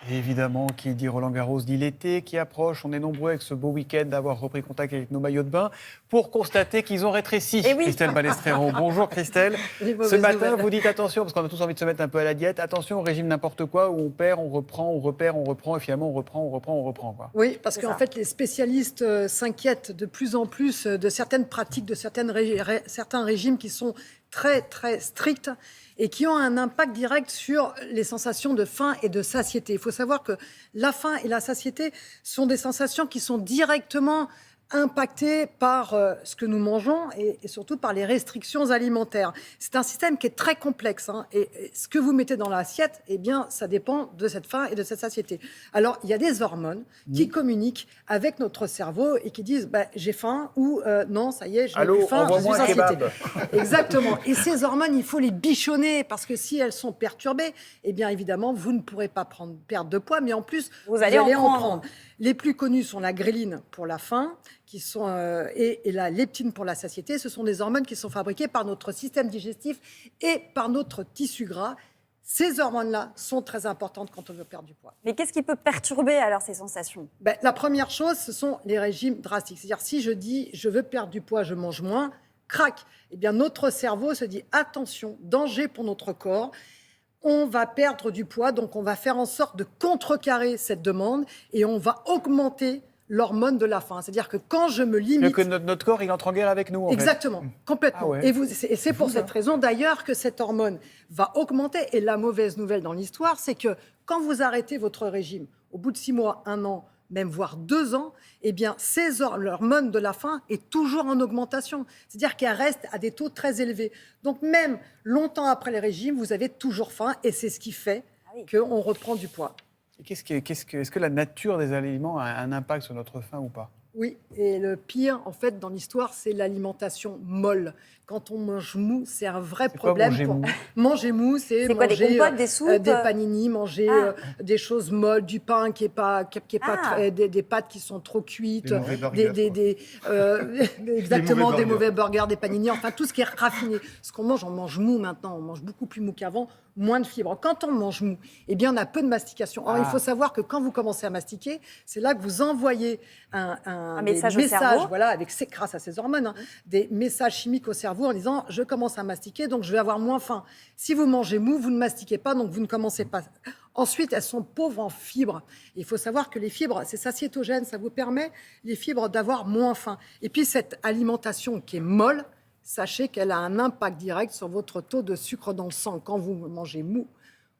Et évidemment, qui dit Roland-Garros dit l'été qui approche. On est nombreux avec ce beau week-end à avoir repris contact avec nos maillots de bain pour constater qu'ils ont rétréci. Eh oui. Christelle Balestrero, bonjour Christelle. Ce matin, vous dites attention, parce qu'on a tous envie de se mettre un peu à la diète, attention au régime n'importe quoi où on perd, on reprend, on repère, on reprend, et finalement on reprend. Quoi. Oui, parce qu'en fait, les spécialistes s'inquiètent de plus en plus de certaines pratiques, de certains régimes qui sont très, très stricts et qui ont un impact direct sur les sensations de faim et de satiété. Il faut savoir que la faim et la satiété sont des sensations qui sont directement impactées par ce que nous mangeons et surtout par les restrictions alimentaires. C'est un système qui est très complexe. Et ce que vous mettez dans l'assiette, eh bien, ça dépend de cette faim et de cette satiété. Alors, il y a des hormones qui communiquent avec notre cerveau et qui disent j'ai faim ou non, ça y est, je n'ai plus faim, je suis satiété. Exactement. Et ces hormones, il faut les bichonner parce que si elles sont perturbées, eh bien, évidemment, vous ne pourrez pas perdre de poids, mais en plus, vous allez en prendre. Les plus connus sont la gréline pour la faim et la leptine pour la satiété. Ce sont des hormones qui sont fabriquées par notre système digestif et par notre tissu gras. Ces hormones-là sont très importantes quand on veut perdre du poids. Mais qu'est-ce qui peut perturber alors ces sensations ? La première chose, ce sont les régimes drastiques. C'est-à-dire si je dis je veux perdre du poids, je mange moins, crac, eh bien notre cerveau se dit attention, danger pour notre corps. On va perdre du poids, donc on va faire en sorte de contrecarrer cette demande et on va augmenter l'hormone de la faim. C'est-à-dire que quand je me limite... Que notre corps, il entre en guerre avec nous, Exactement, complètement. Ah ouais. Et c'est pour cette raison, d'ailleurs, que cette hormone va augmenter. Et la mauvaise nouvelle dans l'histoire, c'est que quand vous arrêtez votre régime, au bout de 6 mois, 1 an, même voire 2 ans, eh bien, l'hormone de la faim est toujours en augmentation. C'est-à-dire qu'elle reste à des taux très élevés. Donc même longtemps après les régimes, vous avez toujours faim et c'est ce qui fait qu'on reprend du poids. Est-ce que la nature des aliments a un impact sur notre faim ou pas ? Oui, et le pire, en fait, dans l'histoire, c'est l'alimentation molle. Quand on mange mou, c'est un vrai problème. Manger mou, c'est quoi, manger des compotes, des soupes, des panini, manger des choses molles, du pain qui est pas des pâtes qui sont trop cuites, exactement des mauvais burgers, des panini, enfin tout ce qui est raffiné. Ce qu'on mange, on mange mou maintenant, on mange beaucoup plus mou qu'avant, moins de fibres. Quand on mange mou, eh bien on a peu de mastication. Or, il faut savoir que quand vous commencez à mastiquer, c'est là que vous envoyez un message au message, cerveau. voilà, grâce à ces hormones, des messages chimiques au cerveau en disant je commence à mastiquer, donc je vais avoir moins faim. Si vous mangez mou, vous ne mastiquez pas, donc vous ne commencez pas. Ensuite, elles sont pauvres en fibres. Il faut savoir que les fibres, c'est satiétogène, ça vous permet, les fibres, d'avoir moins faim. Et puis cette alimentation qui est molle, sachez qu'elle a un impact direct sur votre taux de sucre dans le sang. Quand vous mangez mou,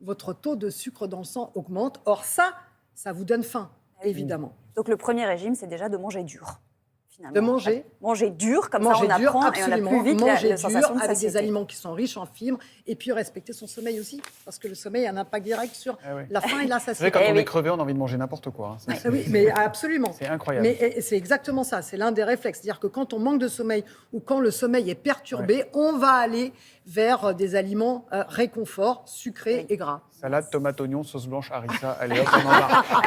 votre taux de sucre dans le sang augmente. Or ça vous donne faim, évidemment. Donc le premier régime, c'est déjà de manger dur. Finalement. De manger dur, comme manger ça on dur, apprend absolument. Et on a plus vite manger la sensation dur de avec satiété. des aliments qui sont riches en fibres et puis respecter son sommeil aussi parce que le sommeil a un impact direct sur la faim et la satiété. C'est vrai, quand on est crevé, on a envie de manger n'importe quoi. Oui, mais absolument. C'est incroyable. Mais c'est exactement ça, c'est l'un des réflexes. C'est-à-dire que quand on manque de sommeil ou quand le sommeil est perturbé, on va aller vers des aliments réconfort, sucrés et gras. Salade, tomate, oignon, sauce blanche, harissa, allez hop, on en a.